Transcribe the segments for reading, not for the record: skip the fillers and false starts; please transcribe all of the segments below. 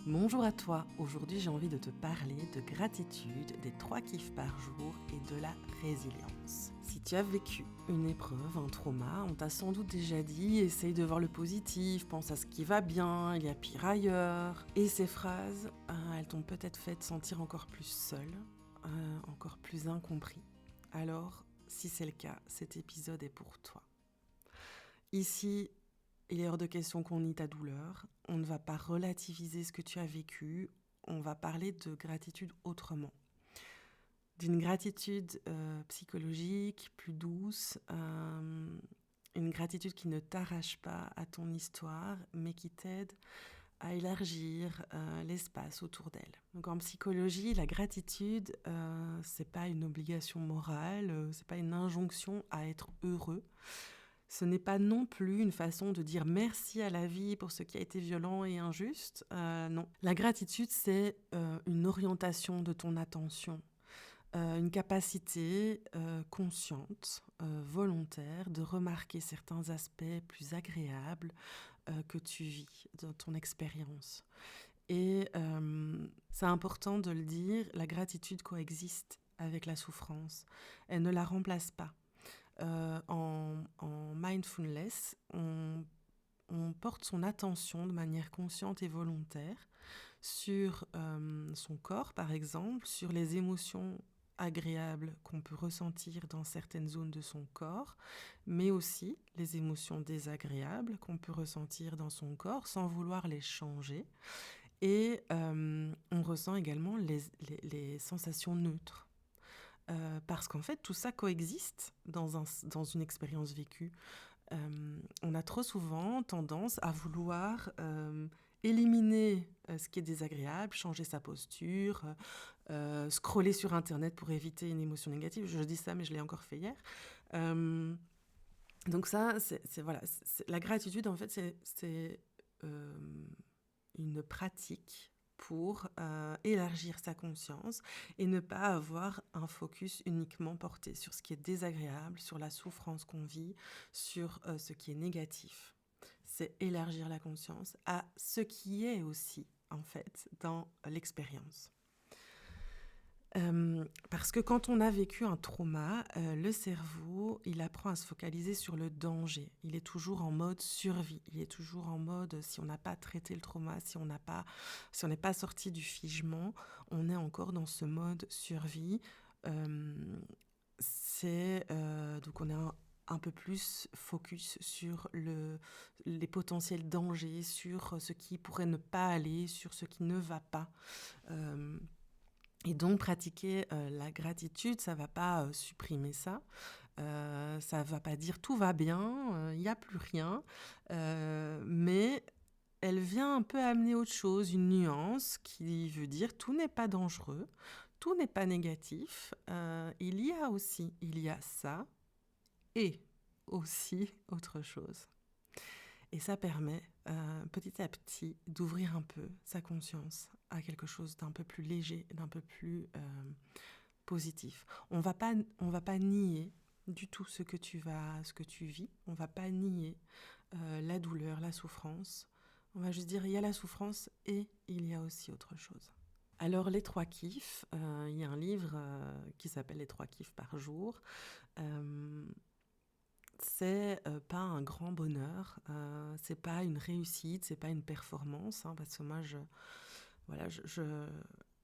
Bonjour à toi, aujourd'hui j'ai envie de te parler de gratitude, des 3 kiffs par jour et de la résilience. Si tu as vécu une épreuve, un trauma, on t'a sans doute déjà dit essaye de voir le positif, pense à ce qui va bien, il y a pire ailleurs. Et ces phrases, elles t'ont peut-être fait te sentir encore plus seul, encore plus incompris. Alors, si c'est le cas, cet épisode est pour toi. Ici, il est hors de question qu'on nie ta douleur, on ne va pas relativiser ce que tu as vécu, on va parler de gratitude autrement. D'une gratitude psychologique, plus douce, une gratitude qui ne t'arrache pas à ton histoire, mais qui t'aide à élargir l'espace autour d'elle. Donc en psychologie, la gratitude, c'est pas une obligation morale, c'est pas une injonction à être heureux. Ce n'est pas non plus une façon de dire merci à la vie pour ce qui a été violent et injuste. Non. La gratitude, c'est une orientation de ton attention, une capacité consciente, volontaire, de remarquer certains aspects plus agréables que tu vis dans ton expérience. Et c'est important de le dire, la gratitude coexiste avec la souffrance. Elle ne la remplace pas. En mindfulness, on porte son attention de manière consciente et volontaire sur son corps, par exemple, sur les émotions agréables qu'on peut ressentir dans certaines zones de son corps, mais aussi les émotions désagréables qu'on peut ressentir dans son corps sans vouloir les changer. Et on ressent également les sensations neutres. Parce qu'en fait, tout ça coexiste dans une expérience vécue. On a trop souvent tendance à vouloir éliminer ce qui est désagréable, changer sa posture, scroller sur Internet pour éviter une émotion négative. Je dis ça, mais je l'ai encore fait hier. Donc ça, voilà, la gratitude, en fait, c'est une pratique pour élargir sa conscience et ne pas avoir un focus uniquement porté sur ce qui est désagréable, sur la souffrance qu'on vit, sur ce qui est négatif. C'est élargir la conscience à ce qui est aussi, en fait, dans l'expérience. Parce que quand on a vécu un trauma, le cerveau, il apprend à se focaliser sur le danger. Il est toujours en mode survie. Il est toujours en mode, si on n'a pas traité le trauma, si on n'est pas sorti du figement, on est encore dans ce mode survie. Donc on est un peu plus focus sur les potentiels dangers, sur ce qui pourrait ne pas aller, sur ce qui ne va pas. Et donc, pratiquer la gratitude, ça ne va pas supprimer ça. Ça ne va pas dire tout va bien, il n'y a plus rien. Mais elle vient un peu amener autre chose, une nuance qui veut dire tout n'est pas dangereux, tout n'est pas négatif. Il y a ça et aussi autre chose. Et ça permet petit à petit d'ouvrir un peu sa conscience à quelque chose d'un peu plus léger, d'un peu plus positif. On va pas nier du tout ce que tu vis. On va pas nier la douleur, la souffrance. On va juste dire il y a la souffrance et il y a aussi autre chose. Alors les 3 kiffs, il y a un livre qui s'appelle Les 3 kiffs par jour. C'est pas un grand bonheur, c'est pas une réussite, c'est pas une performance, hein, parce que moi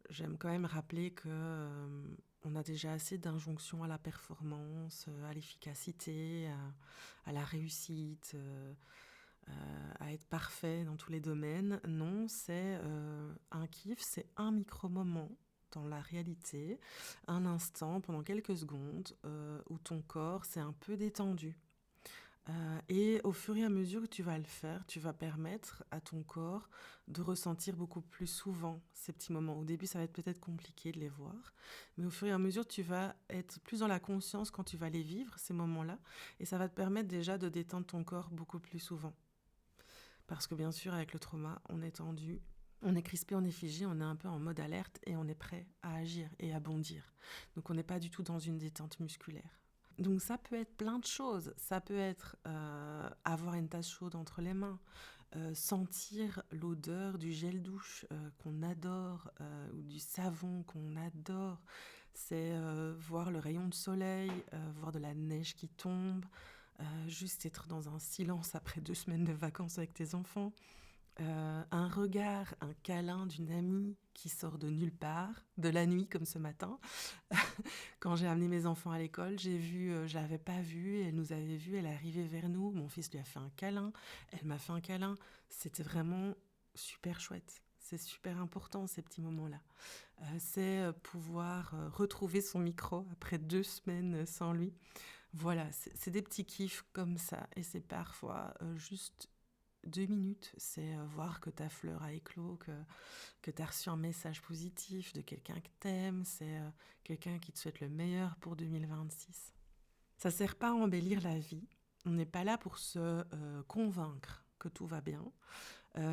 j'aime quand même rappeler que on a déjà assez d'injonctions à la performance, à l'efficacité, à la réussite, à être parfait dans tous les domaines. Non, c'est un kiff, c'est un micro-moment dans la réalité, un instant pendant quelques secondes où ton corps s'est un peu détendu. Et au fur et à mesure que tu vas le faire, tu vas permettre à ton corps de ressentir beaucoup plus souvent ces petits moments. Au début, ça va être peut-être compliqué de les voir, mais au fur et à mesure, tu vas être plus dans la conscience quand tu vas les vivre, ces moments-là, et ça va te permettre déjà de détendre ton corps beaucoup plus souvent. Parce que bien sûr, avec le trauma, on est tendu, on est crispé, on est figé, on est un peu en mode alerte et on est prêt à agir et à bondir. Donc on n'est pas du tout dans une détente musculaire. Donc ça peut être plein de choses. Ça peut être avoir une tasse chaude entre les mains, sentir l'odeur du gel douche qu'on adore ou du savon qu'on adore. C'est voir le rayon de soleil, voir de la neige qui tombe, juste être dans un silence après 2 semaines de vacances avec tes enfants. Un regard, un câlin d'une amie qui sort de nulle part, de la nuit comme ce matin. Quand j'ai amené mes enfants à l'école, j'ai vu, je l'avais pas vue, elle nous avait vus, elle est arrivée vers nous, mon fils lui a fait un câlin, elle m'a fait un câlin. C'était vraiment super chouette. C'est super important ces petits moments-là. C'est pouvoir retrouver son micro après 2 semaines sans lui. Voilà, c'est des petits kiffs comme ça et c'est parfois juste 2 minutes, c'est voir que ta fleur a éclos, que tu as reçu un message positif de quelqu'un que t'aimes, c'est quelqu'un qui te souhaite le meilleur pour 2026. Ça sert pas à embellir la vie, on n'est pas là pour se convaincre que tout va bien.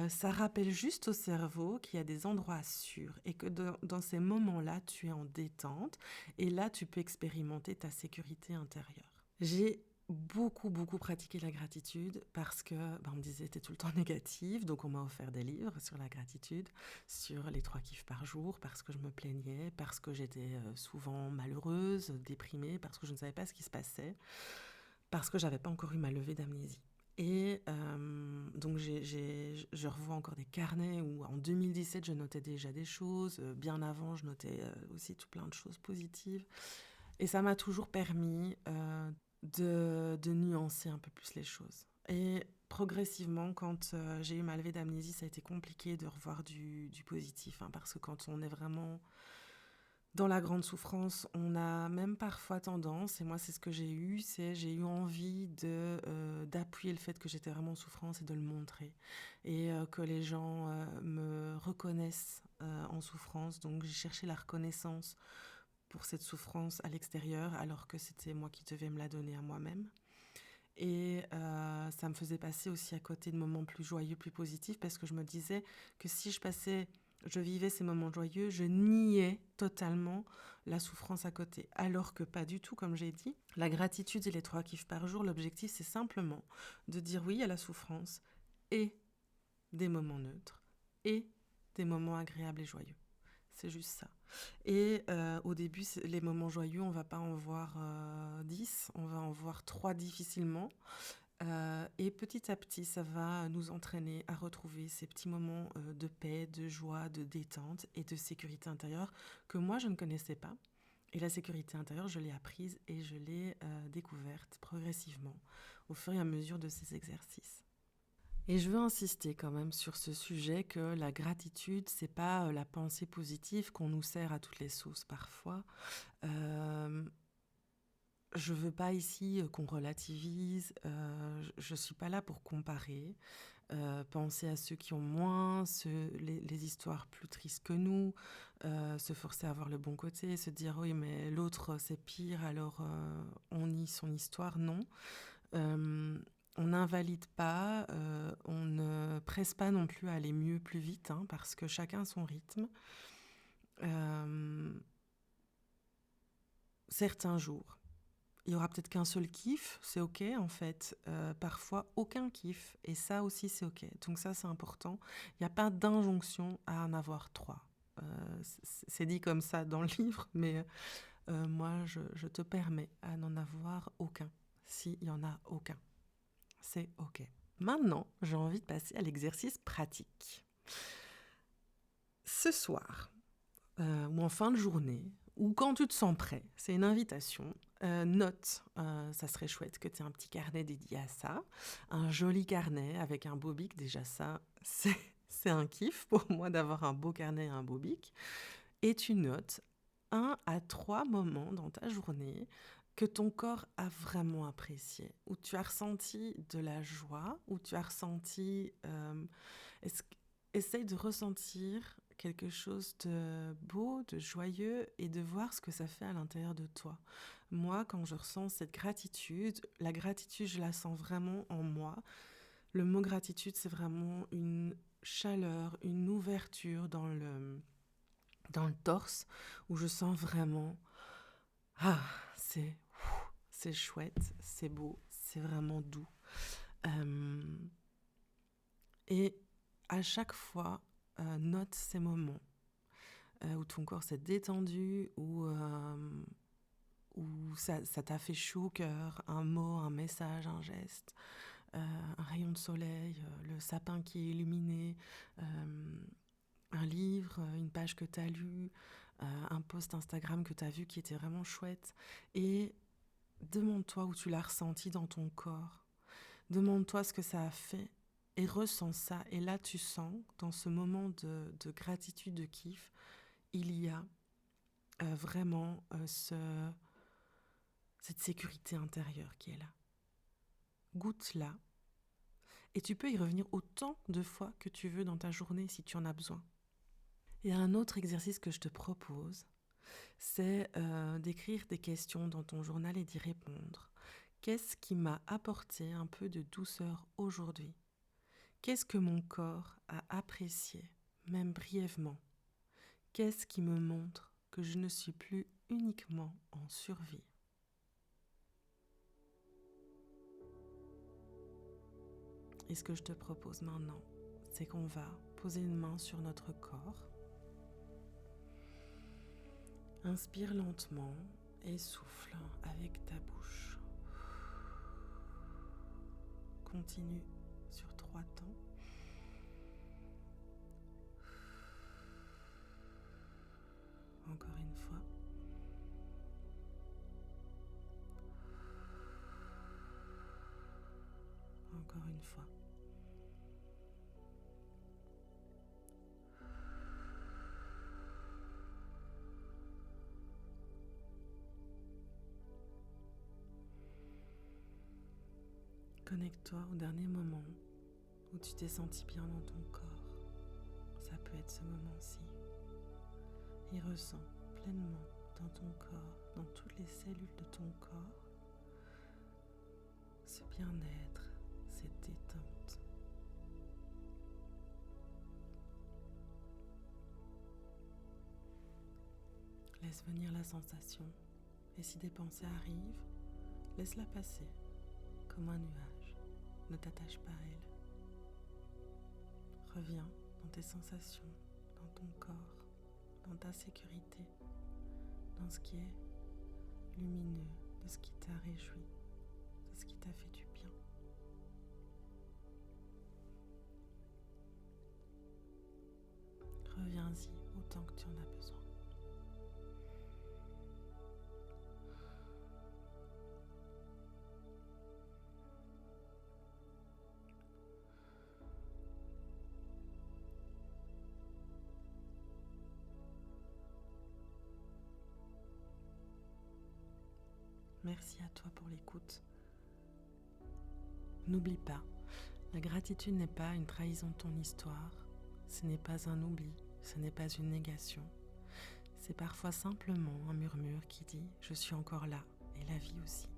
Ça rappelle juste au cerveau qu'il y a des endroits sûrs et que dans ces moments-là, tu es en détente et là, tu peux expérimenter ta sécurité intérieure. J'ai beaucoup pratiqué la gratitude parce que on me disait t'es tout le temps négative, donc on m'a offert des livres sur la gratitude, sur les 3 kiffs par jour, parce que je me plaignais, parce que j'étais souvent malheureuse, déprimée, parce que je ne savais pas ce qui se passait, parce que j'avais pas encore eu ma levée d'amnésie. Et donc je revois encore des carnets où en 2017 je notais déjà des choses, bien avant je notais aussi tout plein de choses positives. Et ça m'a toujours permis de nuancer un peu plus les choses. Et progressivement, quand j'ai eu ma levée d'amnésie, ça a été compliqué de revoir du positif, hein, parce que quand on est vraiment dans la grande souffrance, on a même parfois tendance, et moi c'est ce que j'ai eu envie d'appuyer le fait que j'étais vraiment en souffrance et de le montrer. Et que les gens me reconnaissent en souffrance. Donc j'ai cherché la reconnaissance pour cette souffrance à l'extérieur, alors que c'était moi qui devais me la donner à moi-même. Et ça me faisait passer aussi à côté de moments plus joyeux, plus positifs, parce que je me disais que si je vivais ces moments joyeux, je niais totalement la souffrance à côté. Alors que pas du tout, comme j'ai dit. La gratitude et les 3 kiffs par jour, l'objectif c'est simplement de dire oui à la souffrance et des moments neutres et des moments agréables et joyeux. C'est juste ça. Et au début, les moments joyeux, on va pas en voir 10, on va en voir 3 difficilement. Et petit à petit, ça va nous entraîner à retrouver ces petits moments de paix, de joie, de détente et de sécurité intérieure que moi, je ne connaissais pas. Et la sécurité intérieure, je l'ai apprise et je l'ai découverte progressivement au fur et à mesure de ces exercices. Et je veux insister quand même sur ce sujet que la gratitude, c'est pas la pensée positive qu'on nous sert à toutes les sauces parfois. Je veux pas ici qu'on relativise, je suis pas là pour comparer, penser à ceux qui ont moins, les histoires plus tristes que nous, se forcer à voir le bon côté, se dire oui mais l'autre c'est pire alors on nie son histoire, non. On n'invalide pas, on ne presse pas non plus à aller mieux, plus vite, hein, parce que chacun a son rythme. Certains jours, il y aura peut-être qu'un seul kiff, c'est ok en fait. Parfois, aucun kiff, et ça aussi c'est ok. Donc ça c'est important. Il n'y a pas d'injonction à en avoir 3. C'est dit comme ça dans le livre, mais moi je te permets à n'en avoir aucun, s'il n'y en a aucun. C'est ok. Maintenant, j'ai envie de passer à l'exercice pratique. Ce soir, ou en fin de journée, ou quand tu te sens prêt, c'est une invitation. Note, ça serait chouette que tu aies un petit carnet dédié à ça, un joli carnet avec un beau bic, déjà ça, c'est un kiff pour moi d'avoir un beau carnet et un beau bic. Et tu notes 1 à 3 moments dans ta journée que ton corps a vraiment apprécié, où tu as ressenti de la joie, où tu as ressenti... essaye de ressentir quelque chose de beau, de joyeux et de voir ce que ça fait à l'intérieur de toi. Moi, quand je ressens cette gratitude, la gratitude, je la sens vraiment en moi. Le mot gratitude, c'est vraiment une chaleur, une ouverture dans le torse où je sens vraiment ah, c'est chouette, c'est beau, c'est vraiment doux. Et à chaque fois, note ces moments où ton corps s'est détendu, où ça t'a fait chaud au cœur, un mot, un message, un geste, un rayon de soleil, le sapin qui est illuminé, un livre, une page que tu as lue, un post Instagram que tu as vu qui était vraiment chouette. Et demande-toi où tu l'as ressenti dans ton corps. Demande-toi ce que ça a fait et ressens ça. Et là, tu sens, dans ce moment de gratitude, de kiff, il y a vraiment cette sécurité intérieure qui est là. Goûte-la. Et tu peux y revenir autant de fois que tu veux dans ta journée si tu en as besoin. Et un autre exercice que je te propose, c'est d'écrire des questions dans ton journal et d'y répondre. Qu'est-ce qui m'a apporté un peu de douceur aujourd'hui ? Qu'est-ce que mon corps a apprécié, même brièvement ? Qu'est-ce qui me montre que je ne suis plus uniquement en survie ? Et ce que je te propose maintenant, c'est qu'on va poser une main sur notre corps. Inspire lentement et souffle avec ta bouche. Continue sur 3 temps. Encore une fois. Encore une fois. Connecte-toi au dernier moment où tu t'es senti bien dans ton corps. Ça peut être ce moment-ci. Et ressens pleinement dans ton corps, dans toutes les cellules de ton corps, ce bien-être, cette détente. Laisse venir la sensation et si des pensées arrivent, laisse-la passer comme un nuage. Ne t'attache pas à elle. Reviens dans tes sensations, dans ton corps, dans ta sécurité, dans ce qui est lumineux, de ce qui t'a réjoui, de ce qui t'a fait du bien. Reviens-y autant que tu en as besoin. Merci à toi pour l'écoute. N'oublie pas, la gratitude n'est pas une trahison de ton histoire, ce n'est pas un oubli, ce n'est pas une négation. C'est parfois simplement un murmure qui dit « je suis encore là » et la vie aussi.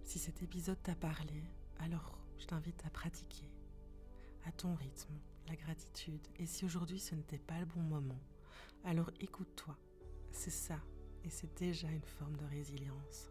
Si cet épisode t'a parlé, alors je t'invite à pratiquer à ton rythme la gratitude. Et si aujourd'hui ce n'était pas le bon moment, alors écoute-toi. C'est ça et c'est déjà une forme de résilience.